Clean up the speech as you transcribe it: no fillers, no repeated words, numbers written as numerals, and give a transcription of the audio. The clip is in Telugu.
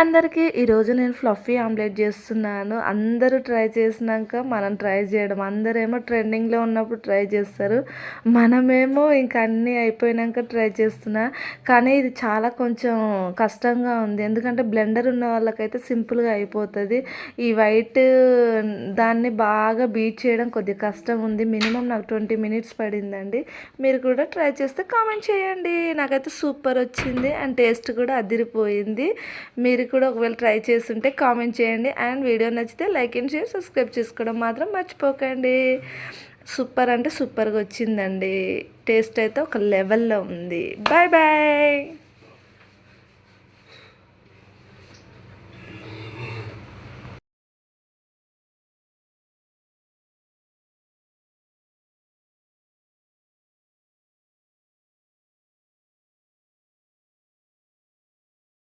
అందరికీ ఈరోజు నేను ఫ్లఫీ ఆమ్లెట్ చేస్తున్నాను. అందరూ ట్రై చేసినాక మనం ట్రై చేయడం, అందరేమో ట్రెండింగ్లో ఉన్నప్పుడు ట్రై చేస్తారు, మనమేమో ఇంక అన్నీ అయిపోయినాక ట్రై చేస్తున్నా. కానీ ఇది చాలా కొంచెం కష్టంగా ఉంది, ఎందుకంటే బ్లెండర్ ఉన్న వాళ్ళకైతే సింపుల్గా అయిపోతుంది. ఈ వైట్ దాన్ని బాగా బీట్ చేయడం కొద్దిగా కష్టం ఉంది. మినిమం నాకు 20 మినిట్స్ పడిందండి. మీరు కూడా ట్రై చేస్తే కామెంట్ చేయండి. నాకైతే సూపర్ వచ్చింది అండ్ టేస్ట్ కూడా అదిరిపోయింది. మీరు కూడా ఒకవేళ ట్రై చేస్తుంటే కామెంట్ చేయండి. అండ్ వీడియో నచ్చితే లైక్ అండ్ షేర్, సబ్స్క్రైబ్ చేసుకోవడం మాత్రం మర్చిపోకండి. సూపర్ అంటే సూపర్గా వచ్చిందండి. టేస్ట్ అయితే ఒక లెవెల్లో ఉంది. Bye bye.